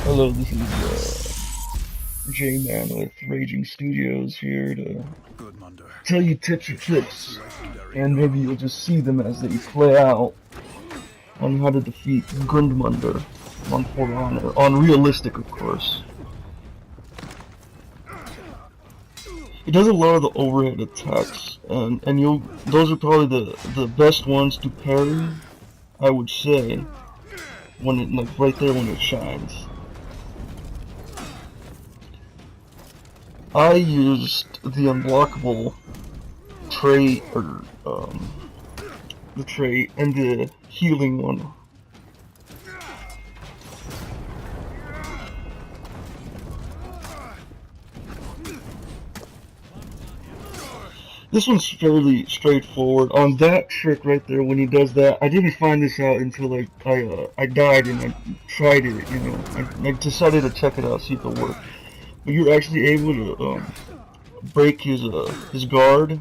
Hello, this is J-Man with Raging Studios here to Gudmundr, tell you tips or this was tricks, legendary and maybe you'll just see them as they play out on how to defeat Gudmundr on For Honor, on realistic, of course. He does a lot of the overhead attacks, and those are probably the best ones to parry, I would say, when it like right there when it shines. I used the unblockable trait, or the trait, and the healing one. This one's fairly straightforward. On that trick right there, when he does that, I didn't find this out until like I died and I tried it. You know, I decided to check it out, see if it worked. But you're actually able to break his guard.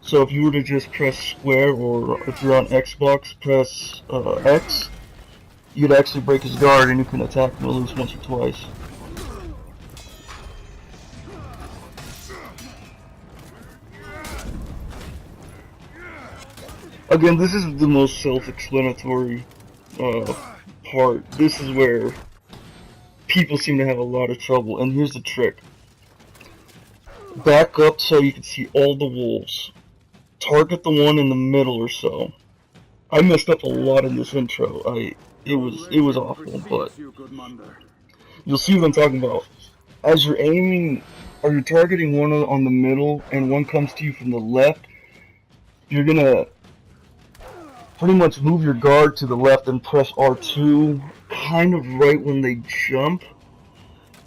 So if you were to just press square, or if you're on Xbox, press X, you'd actually break his guard and you can attack him at least once or twice. Again, this is the most self-explanatory part. This is where people seem to have a lot of trouble, and here's the trick. Back up so you can see all the wolves. Target the one in the middle or so. I messed up a lot in this intro. It was awful, but you'll see what I'm talking about. As you're aiming, or you're targeting one on the middle, and one comes to you from the left, you're gonna pretty much move your guard to the left and press R2, kind of right when they jump.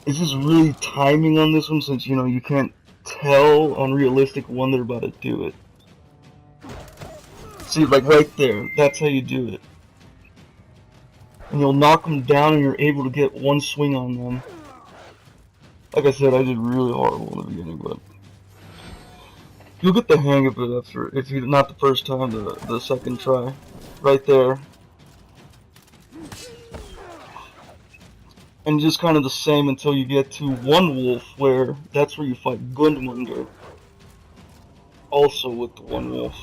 It's just really timing on this one, since you can't tell on realistic when they're about to do it. See, like right there, that's how you do it. And you'll knock them down and you're able to get one swing on them. Like I said, I did really horrible in the beginning, but you'll get the hang of it after, if you're not the first time, the second try. Right there. And just kind of the same until you get to one wolf, where that's where you fight Gudmundr. Also with the one wolf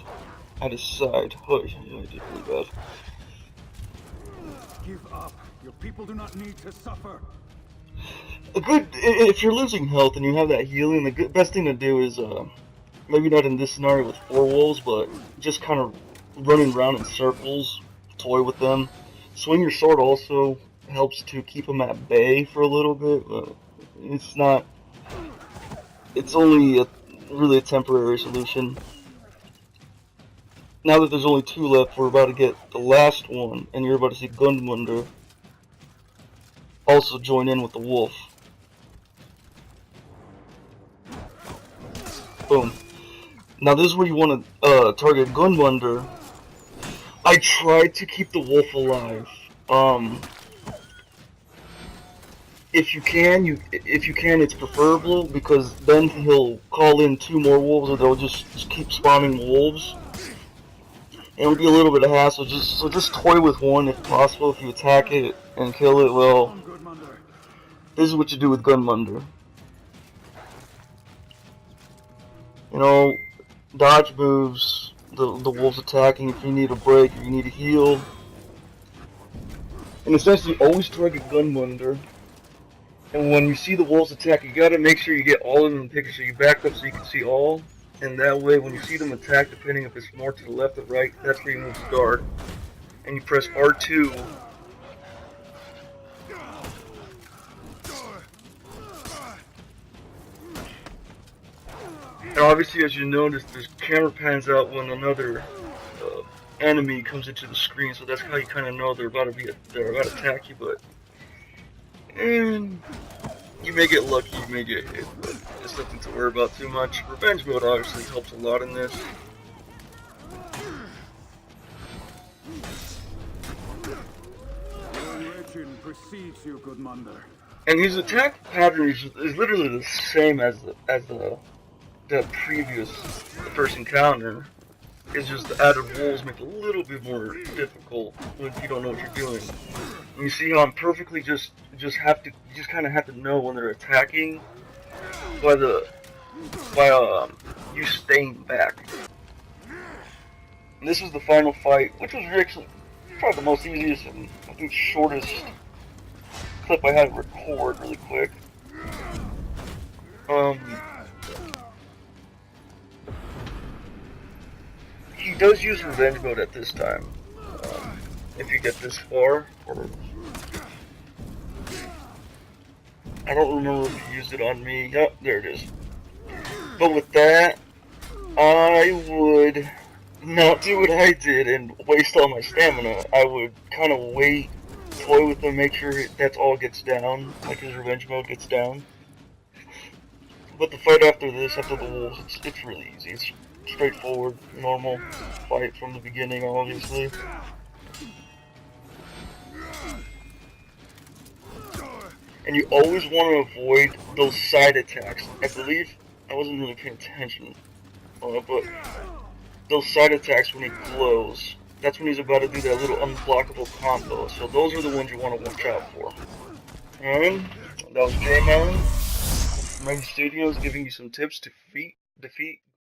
at his side. Oh, yeah, I did really bad. Give up. Your people do not need to suffer. If you're losing health and you have that healing, the best thing to do is, maybe not in this scenario with 4 wolves, but just kind of running around in circles, toy with them. Swing your sword also helps to keep them at bay for a little bit. It's only really a temporary solution. Now that there's only 2 left, we're about to get the last one, and you're about to see Gudmundr also join in with the wolf. Boom. Now this is where you want to target Gudmundr. I tried to keep the wolf alive. If you can, it's preferable, because then he'll call in 2 more wolves, or they'll just keep spawning wolves. And it'll be a little bit of hassle. Just toy with one if possible. If you attack it and kill it, well, this is what you do with Gudmundr. Dodge moves, the wolves attacking if you need a break, if you need a heal. And essentially, always target Gudmundr. And when you see the wolves attack, you gotta make sure you get all of them in the picture, so you back up so you can see all. And that way, when you see them attack, depending if it's more to the left or right, that's where you move the guard. And you press R2. And obviously, as you notice, this camera pans out when another enemy comes into the screen, so that's how you kind of know they're about to attack you. But you may get lucky, you may get hit, but it's nothing to worry about too much. Revenge mode obviously helps a lot in this. And his attack pattern is literally the same as the previous first encounter. It's just the added wolves make it a little bit more difficult if you don't know what you're doing. You see how I'm perfectly just kind of have to know when they're attacking by you staying back. And this is the final fight, which was actually probably the most easiest and I think shortest clip I had to record really quick. He does use revenge mode at this time. If you get this far, or I don't remember if he used it on me. Yep, there it is. But with that, I would not do what I did and waste all my stamina. I would kind of wait, toy with him, make sure that's all gets down, like his revenge mode gets down. But the fight after this, after the wolves, it's really easy. It's straightforward, normal fight from the beginning, obviously. And you always want to avoid those side attacks. I believe I wasn't really paying attention, but those side attacks when he glows, that's when he's about to do that little unblockable combo. So those are the ones you want to watch out for. Alright, that was J-Man from Rain Studios giving you some tips to defeat